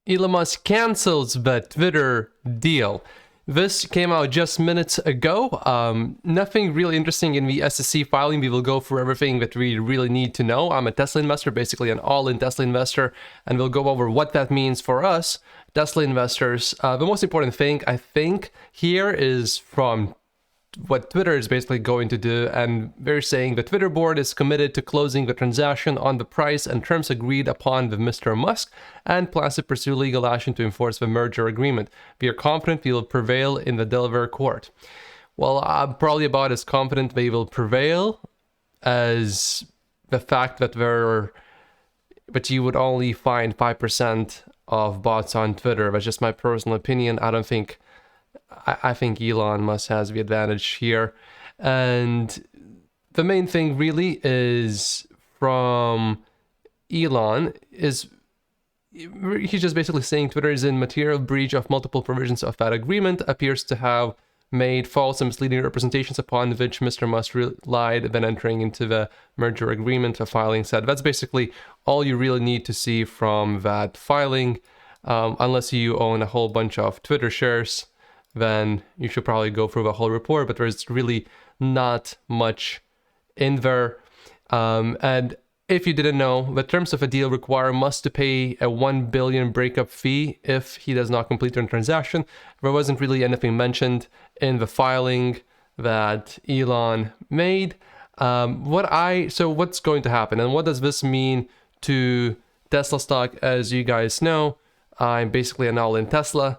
Elon Musk cancels the Twitter deal. This came out just minutes ago. Nothing really interesting in the SEC filing. We will go through everything that we really need to know. I'm a Tesla investor, basically an all-in Tesla investor, and we'll go over what that means for us, Tesla investors. The most important thing, I think, here is from what Twitter is basically going to do, and they're saying the Twitter board is committed to closing the transaction on the price and terms agreed upon with Mr. Musk and plans to pursue legal action to enforce the merger agreement. We are confident we will prevail in the Delaware court. Well, I'm probably about as confident they will prevail as the fact that you would only find 5% of bots on Twitter. That's just my personal opinion. I think Elon Musk has the advantage here. And the main thing really is from Elon is he's just basically saying Twitter is in material breach of multiple provisions of that agreement, appears to have made false and misleading representations upon which Mr. Musk relied when entering into the merger agreement, the filing said. That's basically all you really need to see from that filing, unless you own a whole bunch of Twitter shares. Then you should probably go through the whole report, but there's really not much in there. And if you didn't know, the terms of a deal require Musk to pay a $1 billion breakup fee if he does not complete the transaction. There wasn't really anything mentioned in the filing that Elon made. So what's going to happen, and what does this mean to Tesla stock? As you guys know, I'm basically an all-in Tesla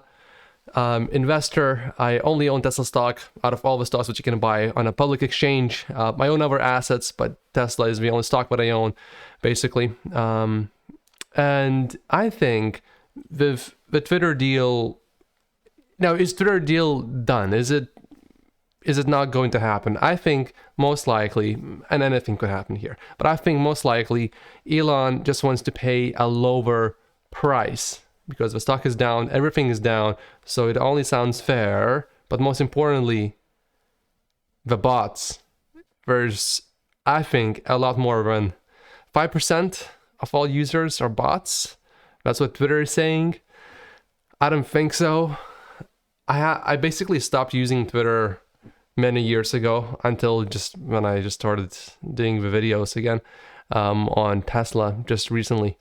investor. I only own Tesla stock out of all the stocks which you can buy on a public exchange. I own other assets, but Tesla is the only stock that I own, basically. And I think the Twitter deal. Now, is Twitter deal done? Is it not going to happen? I think most likely, and anything could happen here, but I think most likely Elon just wants to pay a lower price, because the stock is down, everything is down, so it only sounds fair. But most importantly, the bots. There's, I think, a lot more than 5% of all users are bots. That's what Twitter is saying. I don't think so. I basically stopped using Twitter many years ago, until just when I just started doing the videos again on Tesla just recently.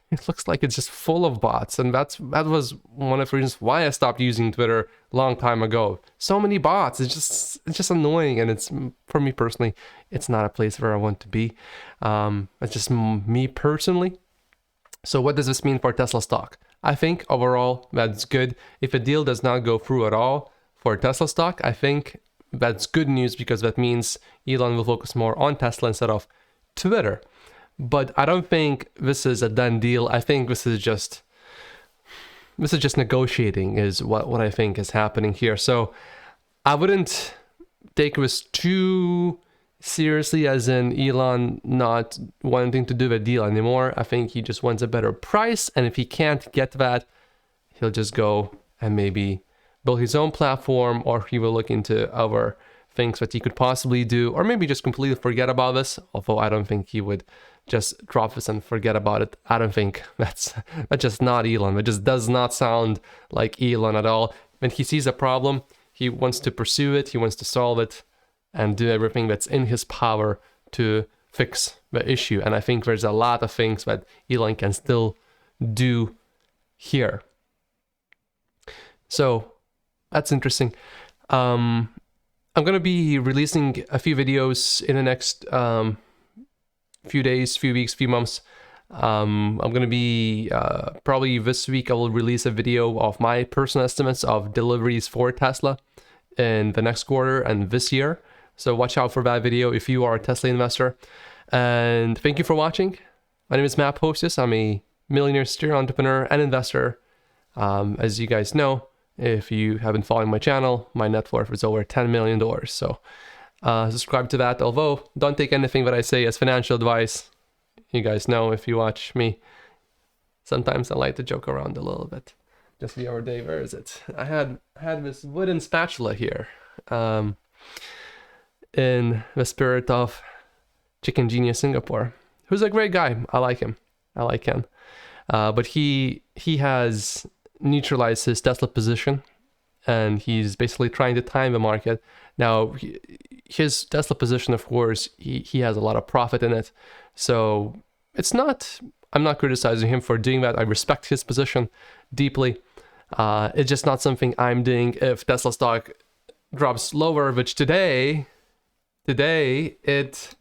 It looks like it's just full of bots, and that was one of the reasons why I stopped using Twitter a long time ago. So many bots, it's just annoying, and it's, for me personally, it's not a place where I want to be. It's just me personally. So what does this mean for Tesla stock? I think overall that's good. If a deal does not go through at all for Tesla stock, I think that's good news, because that means Elon will focus more on Tesla instead of Twitter. But I don't think this is a done deal. I think this is just negotiating is what I think is happening here. So I wouldn't take this too seriously, as in Elon not wanting to do the deal anymore. I think he just wants a better price, and if he can't get that, he'll just go and maybe build his own platform, or he will look into other things that he could possibly do, or maybe just completely forget about this. Although I don't think he would just drop this and forget about it. I don't think that's just not Elon. That just does not sound like Elon at all. When he sees a problem, he wants to pursue it, he wants to solve it, and do everything that's in his power to fix the issue. And I think there's a lot of things that Elon can still do here. So that's interesting. I'm going to be releasing a few videos in the next few days, few weeks, few months. I'm going to be, probably this week, I will release a video of my personal estimates of deliveries for Tesla in the next quarter and this year. So watch out for that video if you are a Tesla investor. And thank you for watching. My name is Matt Hostess. I'm a millionaire serial entrepreneur and investor. As you guys know, if you have been following my channel, my net worth is over $10 million. So subscribe to that. Although, don't take anything that I say as financial advice. You guys know, if you watch me, sometimes I like to joke around a little bit. Just the other day, where is it? I had this wooden spatula here, in the spirit of Chicken Genius Singapore, who's a great guy. I like him. But he has neutralized his Tesla position, and he's basically trying to time the market. Now, his Tesla position, of course, he has a lot of profit in it. So I'm not criticizing him for doing that. I respect his position deeply. It's just not something I'm doing. If Tesla stock drops lower, which today it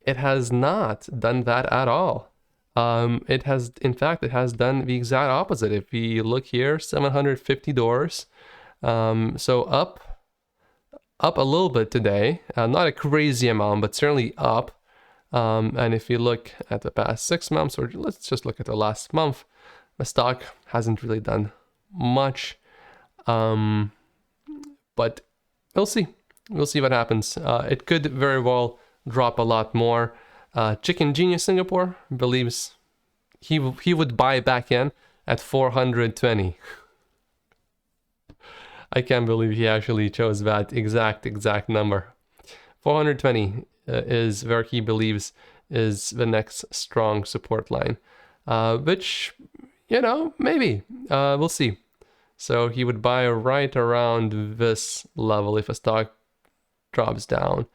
has not done that at all. It has done the exact opposite. If we look here, $750. So up a little bit today. Not a crazy amount, but certainly up. And if you look at the past 6 months, or let's just look at the last month, the stock hasn't really done much. But we'll see. We'll see what happens. It could very well drop a lot more. Chicken Genius Singapore believes he would buy back in at 420. I can't believe he actually chose that exact number. 420 is where he believes is the next strong support line, which, maybe. We'll see. So he would buy right around this level if a stock drops down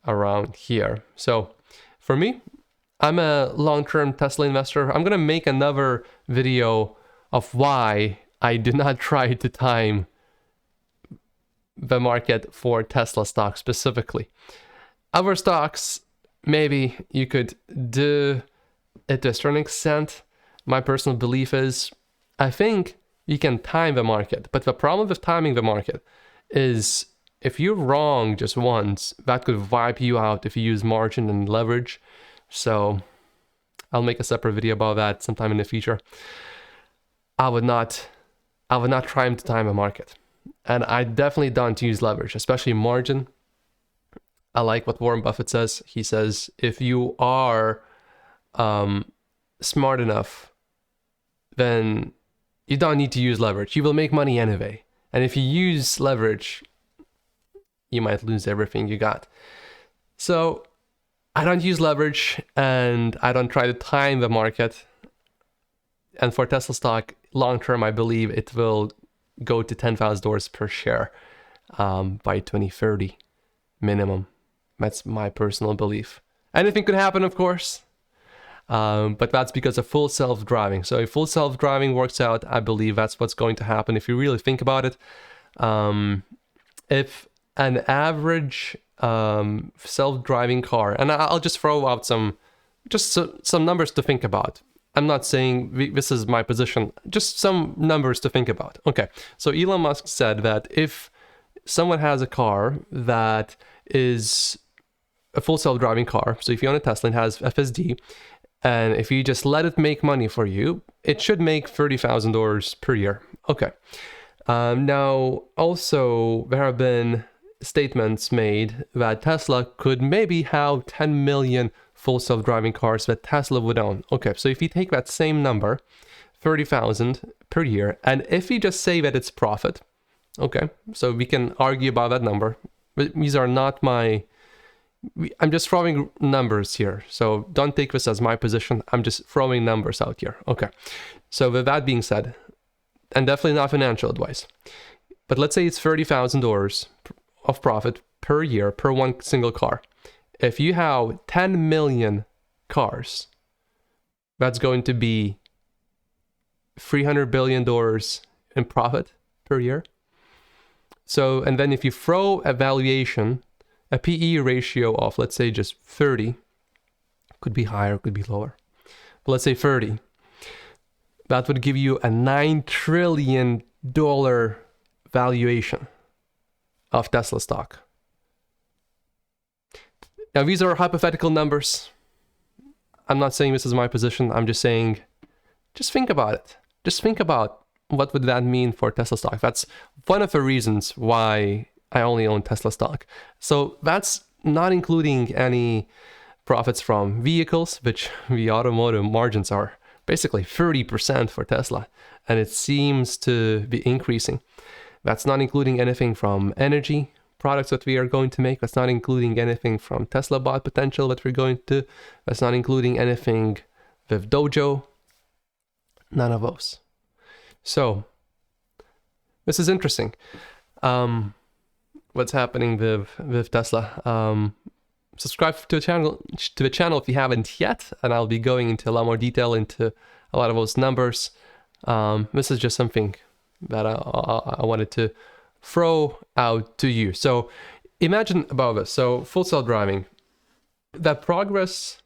around here. So for me, I'm a long-term Tesla investor. I'm going to make another video of why I do not try to time the market for Tesla stock specifically. Other stocks, maybe you could do it to a certain extent. My personal belief is, I think you can time the market, but the problem with timing the market is if you're wrong just once, that could wipe you out if you use margin and leverage. So I'll make a separate video about that sometime in the future. I would not try to time a market. And I definitely don't use leverage, especially margin. I like what Warren Buffett says. He says, if you are smart enough, then you don't need to use leverage. You will make money anyway. And if you use leverage, you might lose everything you got. So I don't use leverage, and I don't try to time the market. And for Tesla stock, long term, I believe it will go to $10,000 per share by 2030 minimum. That's my personal belief. Anything could happen, of course, but that's because of full self-driving. So if full self-driving works out, I believe that's what's going to happen if you really think about it. If an average self-driving car, and I'll just throw out some numbers to think about. I'm not saying this is my position, just some numbers to think about. Okay, so Elon Musk said that if someone has a car that is a full self-driving car, so if you own a Tesla and has FSD, and if you just let it make money for you, it should make $30,000 per year. Okay. Now, also, there have been statements made that Tesla could maybe have 10 million full self-driving cars that Tesla would own. Okay, so if you take that same number, 30,000 per year, and if we just say that it's profit, okay, so we can argue about that number, but these are not I'm just throwing numbers here, so don't take this as my position. I'm just throwing numbers out here. Okay, so with that being said, and definitely not financial advice, but let's say it's $30,000 of profit per year per one single car. If you have 10 million cars, that's going to be $300 billion in profit per year. So, and then if you throw a valuation, a PE ratio of, let's say, just 30, could be higher, could be lower, but let's say 30, that would give you a $9 trillion valuation of Tesla stock. Now, these are hypothetical numbers. I'm not saying this is my position. I'm just saying, just think about it. Just think about what would that mean for Tesla stock. That's one of the reasons why I only own Tesla stock. So that's not including any profits from vehicles, which the automotive margins are basically 30% for Tesla, and it seems to be increasing. That's not including anything from energy products that we are going to make. That's not including anything from Tesla bot potential that we're going to. That's not including anything with Dojo None of those. So this is interesting. What's happening with Tesla? Subscribe to the channel if you haven't yet, and I'll be going into a lot more detail into a lot of those numbers. This is just something that I wanted to throw out to you. So imagine about this. So full self-driving, that progress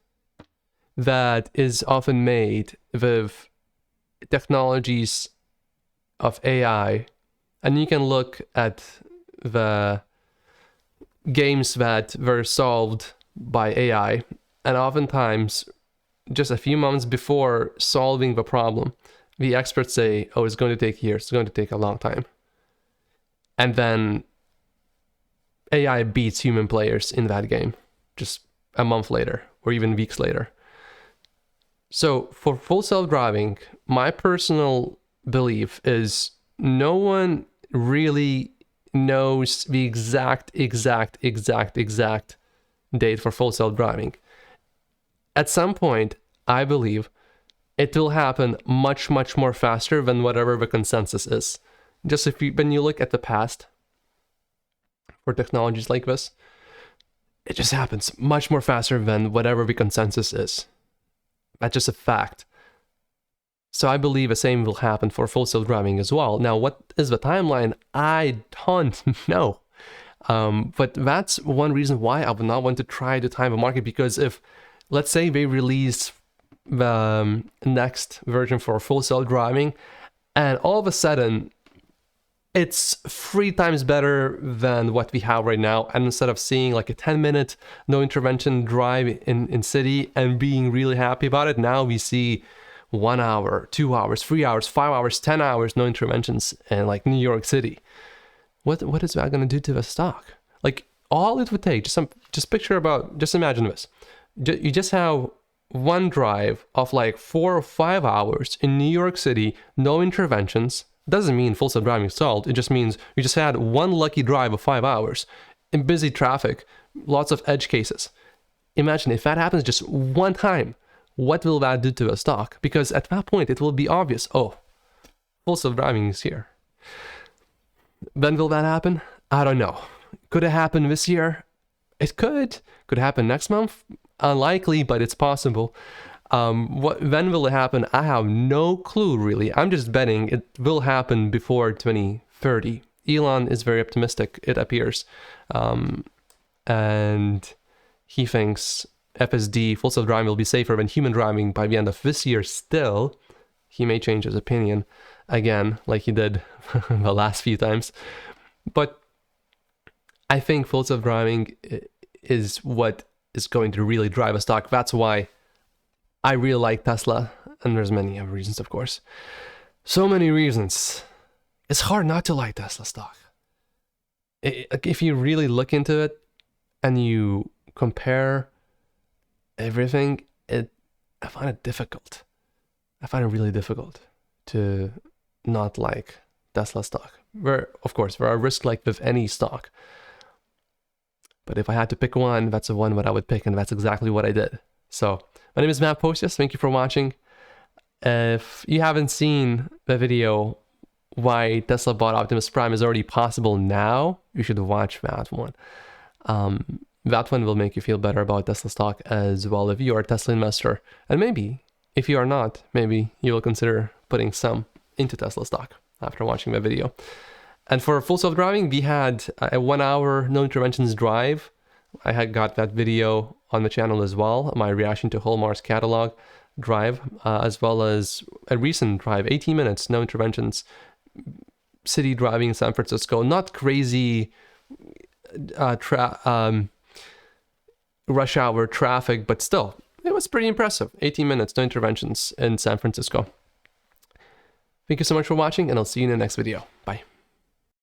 that is often made with technologies of AI, and you can look at the games that were solved by AI, and oftentimes just a few months before solving the problem, the experts say, oh, it's going to take years, it's going to take a long time. And then AI beats human players in that game just a month later or even weeks later. So for full self-driving, my personal belief is no one really knows the exact date for full self-driving. At some point, I believe it will happen much more faster than whatever the consensus is. Just when you look at the past for technologies like this, it just happens much more faster than whatever the consensus is. That's just a fact. So I believe the same will happen for full self-driving as well. Now, what is the timeline? I don't know. But that's one reason why I would not want to try to time the market, because if, let's say, they release the next version for full self-driving, and all of a sudden, it's 3 times better than what we have right now. And instead of seeing like a 10-minute no intervention drive in city and being really happy about it, now we see 1 hour, 2 hours, 3 hours, 5 hours, 10 hours, no interventions in like New York City. What is that going to do to the stock? Like, all it would take, just imagine this. You just have one drive of like 4 or 5 hours in New York City, no interventions. Doesn't mean full self-driving solved. It just means you just had one lucky drive of 5 hours in busy traffic, lots of edge cases. Imagine if that happens just one time, what will that do to a stock? Because at that point, it will be obvious, oh, full self-driving is here. When will that happen? I don't know. Could it happen this year? It could. Could it happen next month? Unlikely, but it's possible. When will it happen? I have no clue, really. I'm just betting it will happen before 2030. Elon is very optimistic, it appears. And he thinks FSD, full self-driving, will be safer than human driving by the end of this year still. He may change his opinion again, like he did the last few times. But I think full self-driving is what is going to really drive a stock. That's why I really like Tesla, and there's many other reasons, of course. So many reasons. It's hard not to like Tesla stock. If you really look into it and you compare everything, I find it difficult. I find it really difficult to not like Tesla stock. Of course, there are risks like with any stock. But if I had to pick one, that's the one that I would pick, and that's exactly what I did. So, my name is Matt Postius. Thank you for watching. If you haven't seen the video why Tesla bought Optimus Prime is already possible now, you should watch that one. That one will make you feel better about Tesla stock as well if you are a Tesla investor. And maybe, if you are not, maybe you will consider putting some into Tesla stock after watching the video. And for full self-driving, we had a 1 hour no interventions drive. I had got that video on the channel as well, my reaction to Hallmark's catalog drive, as well as a recent drive, 18 minutes, no interventions, city driving in San Francisco. Not crazy rush hour traffic, but still, it was pretty impressive. 18 minutes, no interventions in San Francisco. Thank you so much for watching, and I'll see you in the next video. Bye.